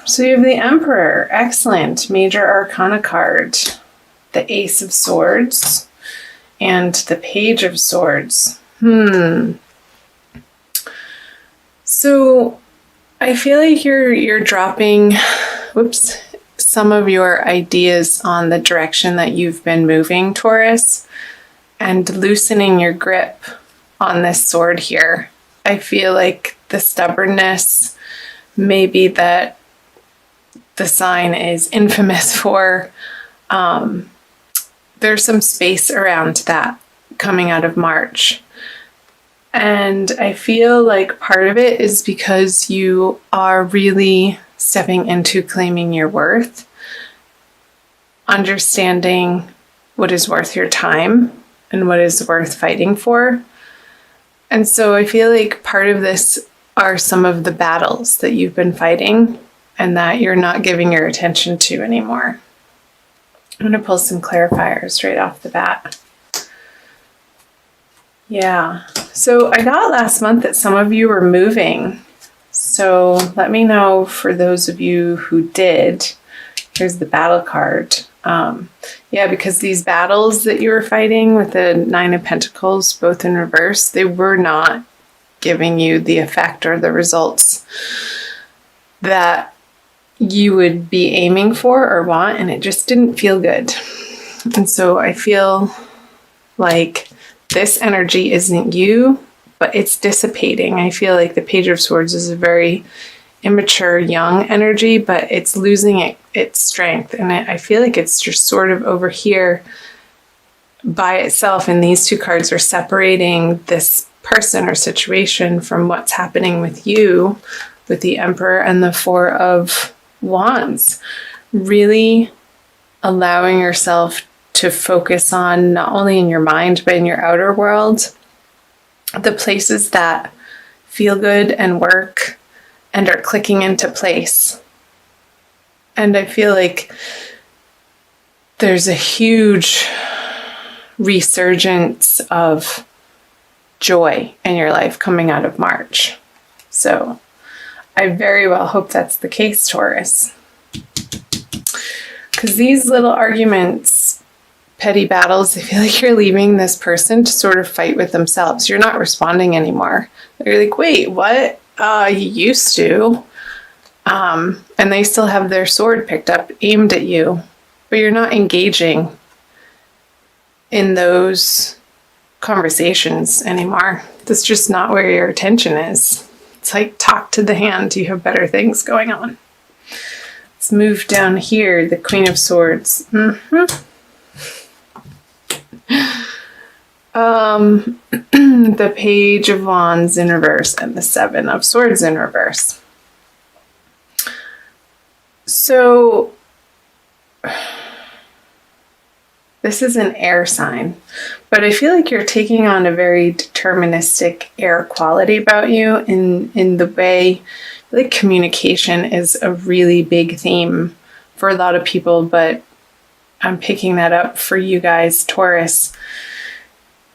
So you have the Emperor. Excellent. Major Arcana card. The Ace of Swords. And the Page of Swords. So I feel like you're dropping some of your ideas on the direction that you've been moving, Taurus, and loosening your grip on this sword here. I feel like the stubbornness, maybe that the sign is infamous for, there's some space around that coming out of March. And I feel like part of it is because you are really stepping into claiming your worth, understanding what is worth your time and what is worth fighting for. And so I feel like part of this are some of the battles that you've been fighting and that you're not giving your attention to anymore. I'm going to pull some clarifiers right off the bat. Yeah, so I got last month that some of you were moving. So let me know for those of you who did. Here's the battle card. Yeah, because these battles that you were fighting with the Nine of Pentacles, both in reverse, they were not giving you the effect or the results that you would be aiming for or want, and it just didn't feel good. And so I feel like this energy isn't you, but it's dissipating. I feel like the Page of Swords is a very immature, young energy, but it's losing its strength. And I feel like it's just sort of over here by itself. And these two cards are separating this person or situation from what's happening with you, with the Emperor and the Four of Wands. Really allowing yourself to focus on, not only in your mind, but in your outer world, the places that feel good and work and are clicking into place. And I feel like there's a huge resurgence of joy in your life coming out of March. So I very well hope that's the case, Taurus. Because these little arguments, petty battles, I feel like you're leaving this person to sort of fight with themselves. You're not responding anymore. You're like, wait, what? You used to. And they still have their sword picked up, aimed at you. But you're not engaging in those conversations anymore. That's just not where your attention is. It's like, talk to the hand. You have better things going on. Let's move down here. The Queen of Swords. The Page of Wands in reverse and the Seven of Swords in reverse. So this is an air sign, but I feel like you're taking on a very deterministic air quality about you in the way, like, communication is a really big theme for a lot of people, but I'm picking that up for you guys, Taurus.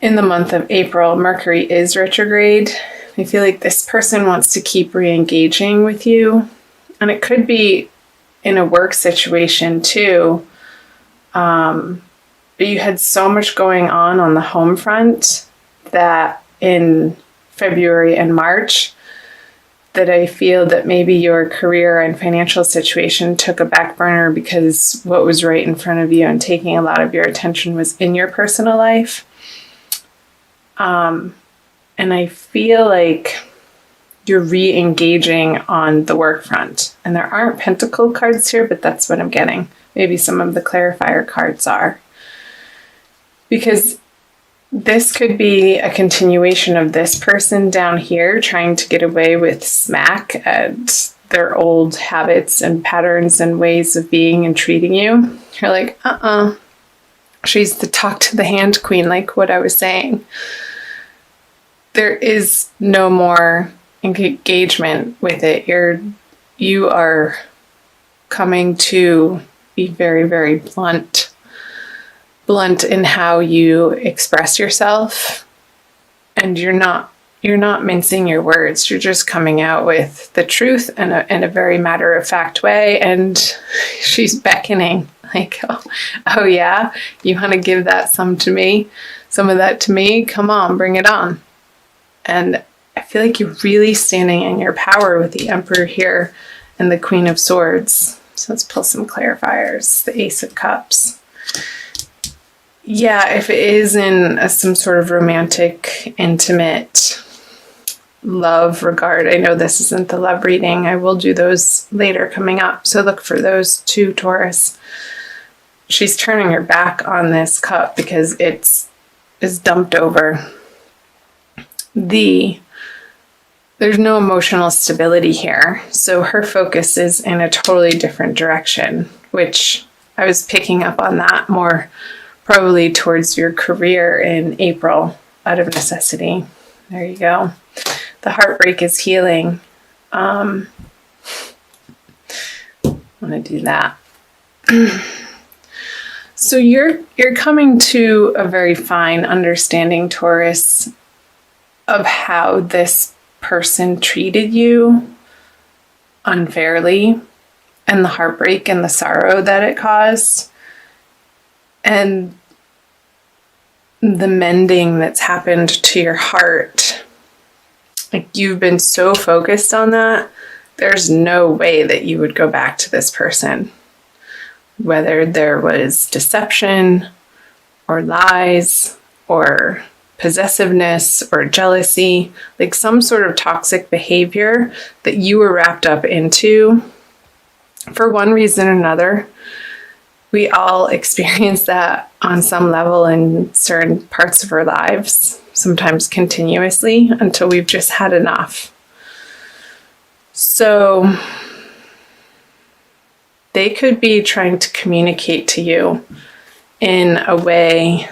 In the month of April, Mercury is retrograde. I feel like this person wants to keep re-engaging with you. And it could be in a work situation too. But you had so much going on the home front that in February and March that I feel that maybe your career and financial situation took a back burner because what was right in front of you and taking a lot of your attention was in your personal life. And I feel like you're re-engaging on the work front. And there aren't pentacle cards here, but that's what I'm getting. Maybe some of the clarifier cards are. Because this could be a continuation of this person down here trying to get away with smack at their old habits and patterns and ways of being and treating you. You're like, she's the talk to the hand queen, like what I was saying. There is no more engagement with it. You are coming to be very, very blunt in how you express yourself, and you're not you're not mincing your words. You're just coming out with the truth in a very matter-of-fact way. And she's beckoning, like, oh yeah, you want to give that some of that to me? Come on, bring it on. And I feel like you're really standing in your power with the Emperor here and the Queen of Swords. So let's pull some clarifiers. The Ace of Cups. Yeah, if it is in some sort of romantic, intimate love regard, I know this isn't the love reading. I will do those later coming up. So look for those too, Taurus. She's turning her back on this cup because it's dumped over. There's no emotional stability here. So her focus is in a totally different direction, which I was picking up on that more probably towards your career in April out of necessity. There you go. The heartbreak is healing. I want to do that. So you're coming to a very fine understanding, Taurus, of how this person treated you unfairly and the heartbreak and the sorrow that it caused. And the mending that's happened to your heart. Like, you've been so focused on that, there's no way that you would go back to this person. Whether there was deception or lies or possessiveness or jealousy, like some sort of toxic behavior that you were wrapped up into for one reason or another. We all experience that on some level in certain parts of our lives, sometimes continuously, until we've just had enough. So they could be trying to communicate to you in a way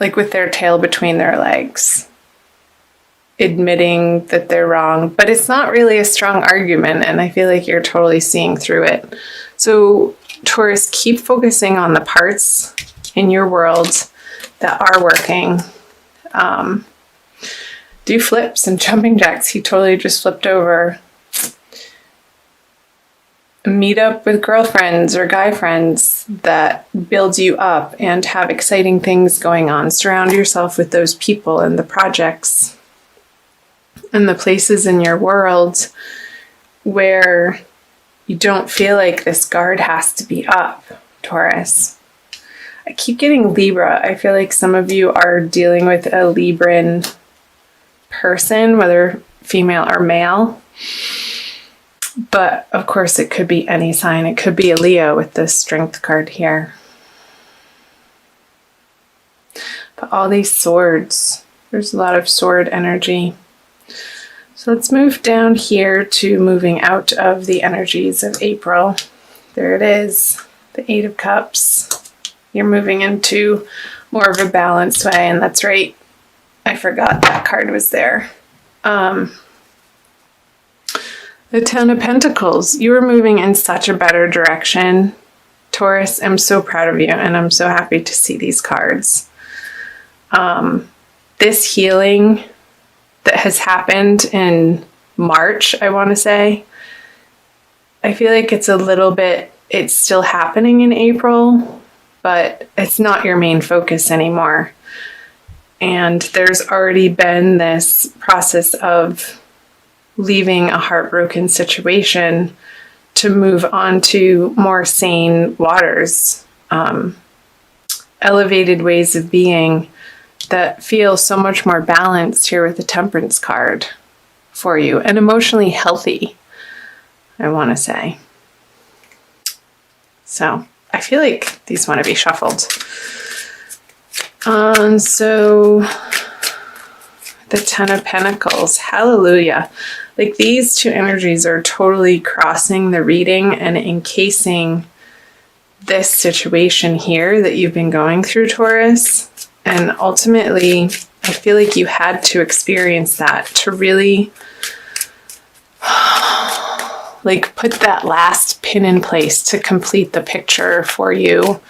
like with their tail between their legs, admitting that they're wrong, but it's not really a strong argument, and I feel like you're totally seeing through it. So Taurus, keep focusing on the parts in your world that are working. Do flips and jumping jacks. He totally just flipped over. Meet up with girlfriends or guy friends that build you up and have exciting things going on. Surround yourself with those people and the projects and the places in your world where you don't feel like this guard has to be up, Taurus. I keep getting Libra. I feel like some of you are dealing with a Libran person, whether female or male. But of course, it could be any sign. It could be a Leo with this Strength card here. But all these swords, there's a lot of sword energy. So let's move down here to moving out of the energies of April. There it is, the Eight of Cups. You're moving into more of a balanced way, and that's right. I forgot that card was there. The Ten of Pentacles. You were moving in such a better direction, Taurus. I'm so proud of you, and I'm so happy to see these cards. This healing that has happened in March, I want to say, I feel like it's still happening in April, but it's not your main focus anymore. And there's already been this process of leaving a heartbroken situation to move on to more sane waters, elevated ways of being that feel so much more balanced here with the Temperance card for you, and emotionally healthy, I want to say. So I feel like these want to be shuffled. So the Ten of Pentacles, hallelujah. Like, these two energies are totally crossing the reading and encasing this situation here that you've been going through, Taurus. And ultimately, I feel like you had to experience that to really like put that last pin in place to complete the picture for you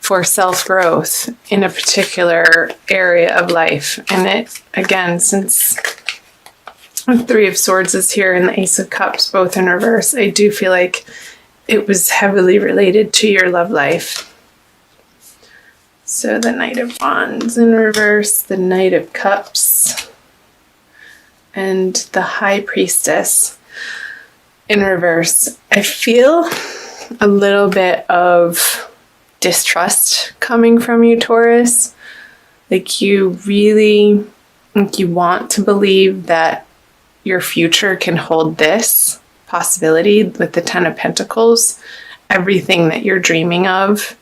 for self-growth in a particular area of life. And it, again, since the Three of Swords is here and the Ace of Cups both in reverse, I do feel like it was heavily related to your love life. So the Knight of Wands in reverse, the Knight of Cups, and the High Priestess in reverse. I feel a little bit of distrust coming from you, Taurus. Like you really, like you want to believe that your future can hold this possibility with the Ten of Pentacles, everything that you're dreaming of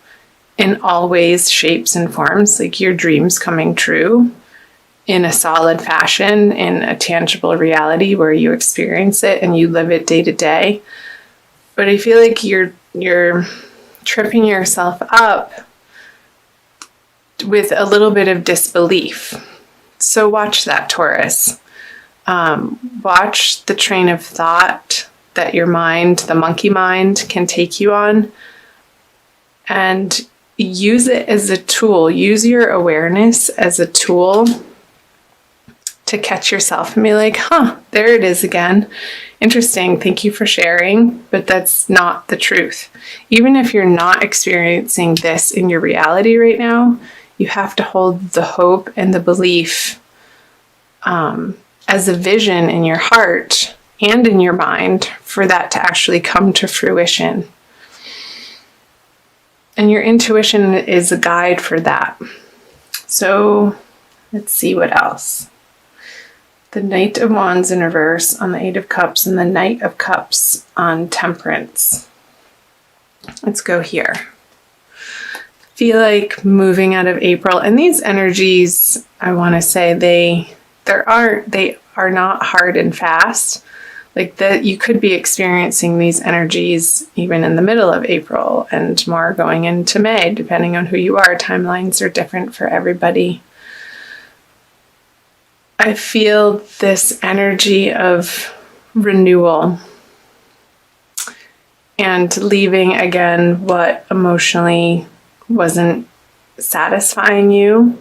in all ways, shapes, and forms, like your dreams coming true in a solid fashion, in a tangible reality where you experience it and you live it day to day. But I feel like you're tripping yourself up with a little bit of disbelief. So watch that, Taurus. Watch the train of thought that your mind, the monkey mind, can take you on, and use it as a tool. Use your awareness as a tool to catch yourself and be like, there it is again. Interesting. Thank you for sharing, but that's not the truth. Even if you're not experiencing this in your reality right now, you have to hold the hope and the belief as a vision in your heart and in your mind for that to actually come to fruition. And your intuition is a guide for that. So let's see what else. The Knight of Wands in reverse on the Eight of Cups and the Knight of Cups on Temperance. Let's go here. Feel like moving out of April, and these energies, I want to say they are not hard and fast. Like that, you could be experiencing these energies even in the middle of April and more going into May, depending on who you are. Timelines are different for everybody. I feel this energy of renewal and leaving again what emotionally wasn't satisfying you.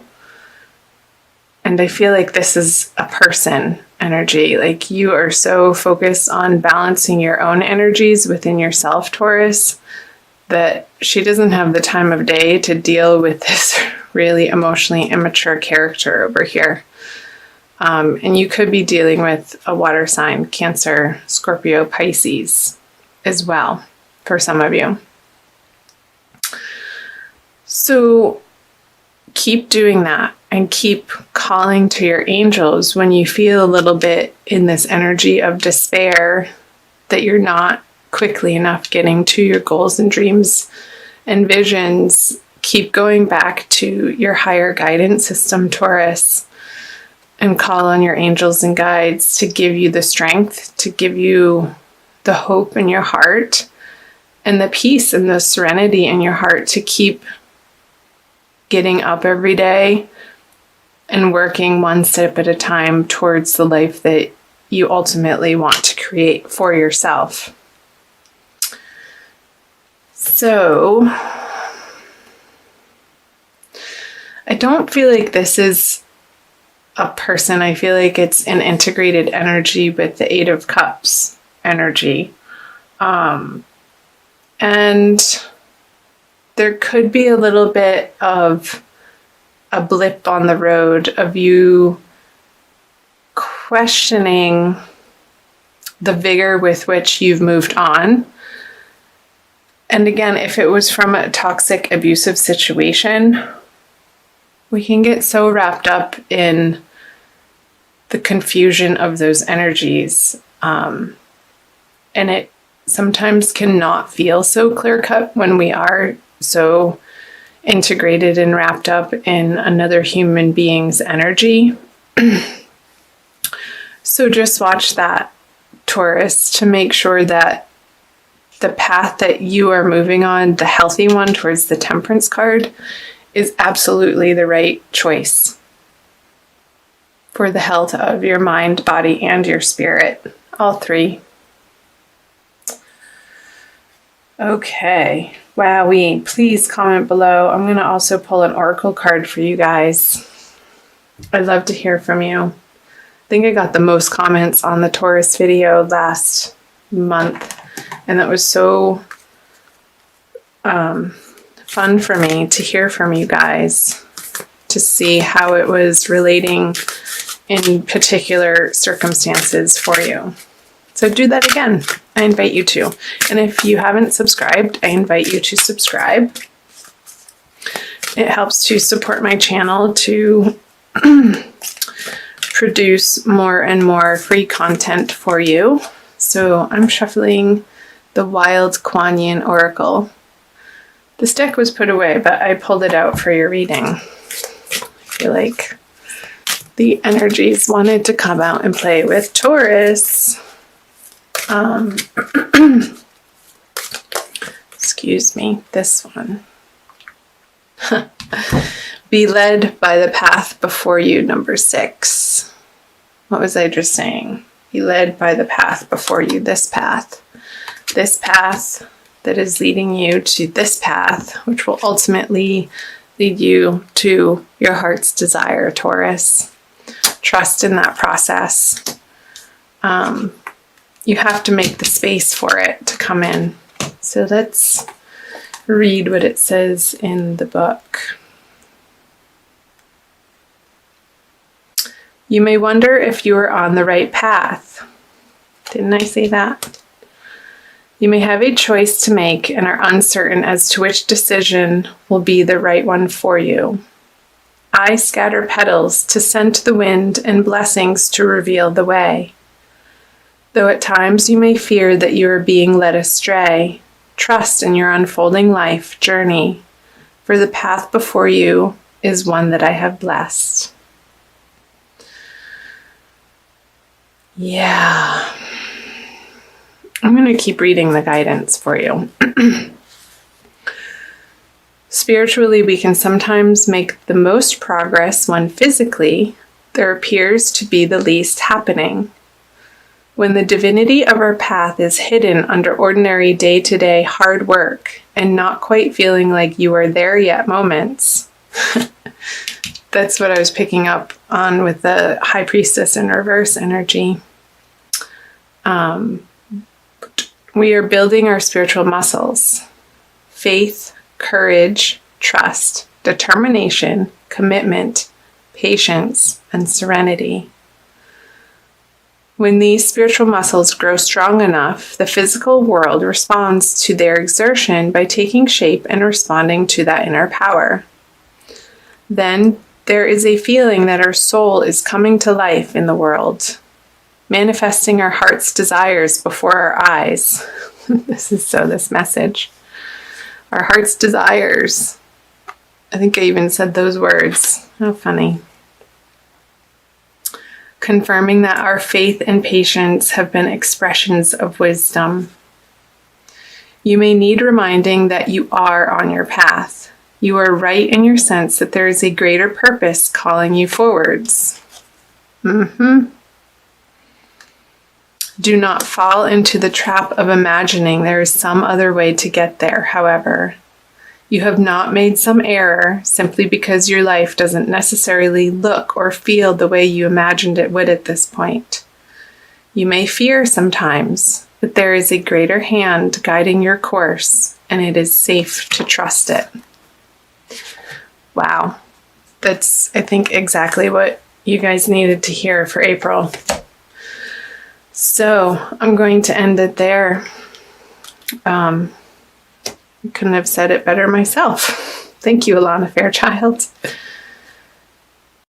And I feel like this is a person energy. Like you are so focused on balancing your own energies within yourself, Taurus, that she doesn't have the time of day to deal with this really emotionally immature character over here. And you could be dealing with a water sign, Cancer, Scorpio, Pisces as well for some of you. So keep doing that and keep calling to your angels when you feel a little bit in this energy of despair that you're not quickly enough getting to your goals and dreams and visions. Keep going back to your higher guidance system, Taurus, and call on your angels and guides to give you the strength, to give you the hope in your heart and the peace and the serenity in your heart to keep getting up every day and working one step at a time towards the life that you ultimately want to create for yourself. So, I don't feel like this is a person. I feel like it's an integrated energy with the Eight of Cups energy. And there could be a little bit of a blip on the road of you questioning the vigor with which you've moved on. And again, if it was from a toxic, abusive situation, we can get so wrapped up in the confusion of those energies. And it sometimes cannot feel so clear-cut when we are so integrated and wrapped up in another human being's energy. So just watch that, Taurus, to make sure that the path that you are moving on, the healthy one towards the Temperance card, is absolutely the right choice for the health of your mind, body, and your spirit. All three. Okay. Wowee. Please comment below. I'm going to also pull an oracle card for you guys. I'd love to hear from you. I think I got the most comments on the Taurus video last month, and that was so fun for me to hear from you guys, to see how it was relating in particular circumstances for you. So do that again. I invite you to. And if you haven't subscribed, I invite you to subscribe. It helps to support my channel to produce more and more free content for you. So I'm shuffling the Wild Kuan Yin Oracle. This deck was put away, but I pulled it out for your reading. I feel like the energies wanted to come out and play with Taurus. Excuse me, this one. Be led by the path before you, number 6. What was I just saying? Be led by the path before you, this path. This path that is leading you to this path, which will ultimately lead you to your heart's desire, Taurus. Trust in that process. You have to make the space for it to come in. So let's read what it says in the book. You may wonder if you are on the right path. Didn't I say that? You may have a choice to make and are uncertain as to which decision will be the right one for you. I scatter petals to scent the wind and blessings to reveal the way. Though at times you may fear that you are being led astray, trust in your unfolding life journey, for the path before you is one that I have blessed. Yeah. I'm going to keep reading the guidance for you. Spiritually, we can sometimes make the most progress when physically there appears to be the least happening. When the divinity of our path is hidden under ordinary day-to-day hard work and not quite feeling like you are there yet moments. That's what I was picking up on with the High Priestess in reverse energy. We are building our spiritual muscles. Faith, courage, trust, determination, commitment, patience, and serenity. When these spiritual muscles grow strong enough, the physical world responds to their exertion by taking shape and responding to that inner power. Then there is a feeling that our soul is coming to life in the world, manifesting our heart's desires before our eyes. This message. Our heart's desires. I think I even said those words. How funny. Confirming that our faith and patience have been expressions of wisdom. You may need reminding that you are on your path. You are right in your sense that there is a greater purpose calling you forwards. Do not fall into the trap of imagining there is some other way to get there, however. You have not made some error simply because your life doesn't necessarily look or feel the way you imagined it would at this point. You may fear sometimes, but there is a greater hand guiding your course, and it is safe to trust it. Wow. That's, I think, exactly what you guys needed to hear for April. So I'm going to end it there. Couldn't have said it better myself. Thank you, Alana Fairchild.